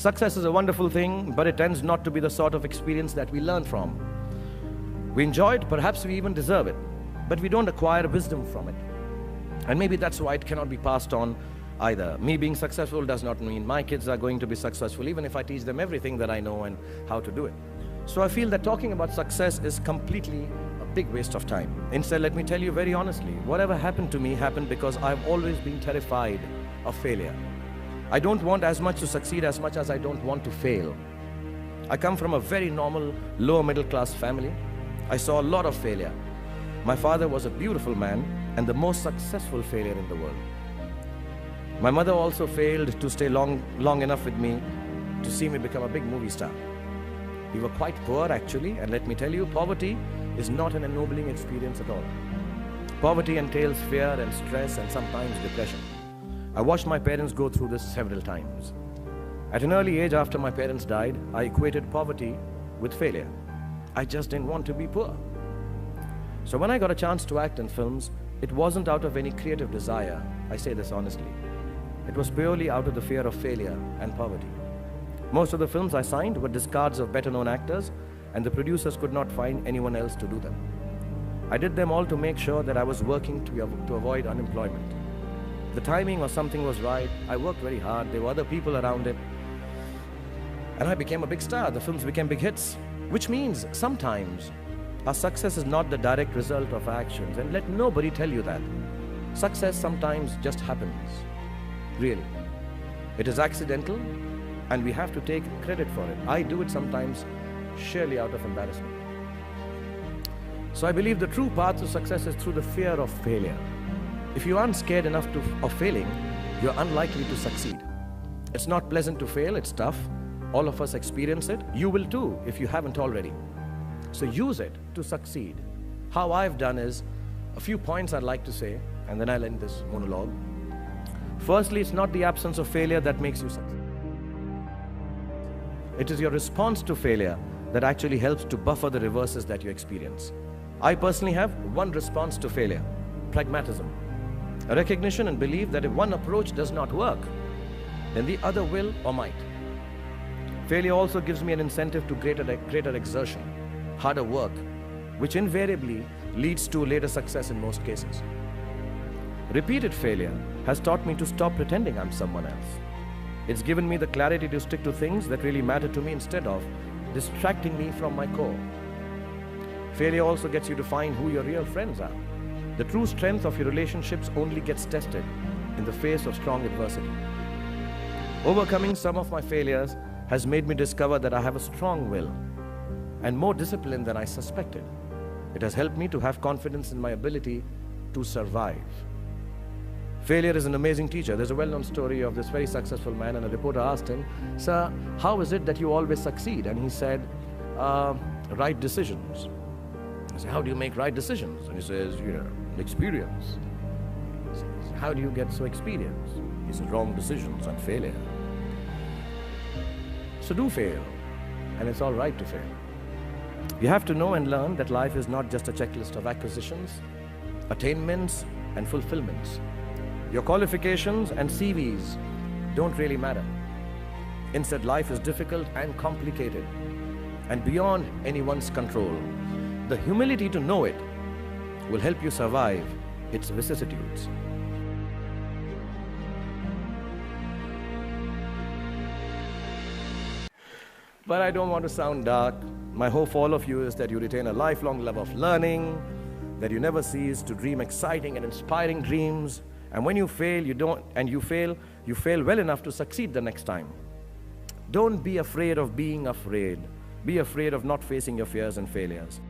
Success is a wonderful thing, but it tends not to be the sort of experience that we learn from. We enjoy it, perhaps we even deserve it, but we don't acquire wisdom from it. And maybe that's why it cannot be passed on either. Me being successful does not mean my kids are going to be successful, even if I teach them everything that I know and how to do it. So I feel that talking about success is completely a big waste of time. Instead, let me tell you very honestly, whatever happened to me happened because I've always been terrified of failure. I don't want as much to succeed as much as I don't want to fail. I come from a very normal, lower middle class family. I saw a lot of failure. My father was a beautiful man and the most successful failure in the world. My mother also failed to stay long enough with me to see me become a big movie star. We were quite poor actually, and let me tell you, poverty is not an ennobling experience at all. Poverty entails fear and stress and sometimes depression. I watched my parents go through this several times. At an early age after my parents died, I equated poverty with failure. I just didn't want to be poor. So when I got a chance to act in films, it wasn't out of any creative desire, I say this honestly. It was purely out of the fear of failure and poverty. Most of the films I signed were discards of better-known actors, and the producers could not find anyone else to do them. I did them all to make sure that I was working to avoid unemployment. The timing or something was right, I worked very hard, there were other people around it, and I became a big star. The films became big hits, which means sometimes our success is not the direct result of our actions, and let nobody tell you that. Success sometimes just happens, really. It is accidental, and we have to take credit for it. I do it sometimes sheerly out of embarrassment. So I believe the true path to success is through the fear of failure. If you aren't scared enough of failing, you're unlikely to succeed. It's not pleasant to fail, it's tough. All of us experience it. You will too, if you haven't already. So use it to succeed. How I've done is, a few points I'd like to say, and then I'll end this monologue. Firstly, it's not the absence of failure that makes you succeed. It is your response to failure that actually helps to buffer the reverses that you experience. I personally have one response to failure: pragmatism. A recognition and belief that if one approach does not work, then the other will or might. Failure also gives me an incentive to greater exertion, harder work, which invariably leads to later success in most cases. Repeated failure has taught me to stop pretending I'm someone else. It's given me the clarity to stick to things that really matter to me instead of distracting me from my core. Failure also gets you to find who your real friends are. The true strength of your relationships only gets tested in the face of strong adversity. Overcoming some of my failures has made me discover that I have a strong will and more discipline than I suspected. It has helped me to have confidence in my ability to survive. Failure is an amazing teacher. There's a well-known story of this very successful man, and a reporter asked him, "Sir, how is it that you always succeed?" And he said, "Right decisions." I said, "How do you make right decisions?" And he says, "Experience." He says, "How do you get so experienced?" He says, "Wrong decisions and failure." So do fail, and it's all right to fail. You have to know and learn that life is not just a checklist of acquisitions, attainments, and fulfillments. Your qualifications and CVs don't really matter. Instead, life is difficult and complicated and beyond anyone's control. The humility to know it will help you survive its vicissitudes. But I don't want to sound dark. My hope for all of you is that you retain a lifelong love of learning, that you never cease to dream exciting and inspiring dreams. And when you fail, you fail well enough to succeed the next time. Don't be afraid of being afraid. Be afraid of not facing your fears and failures.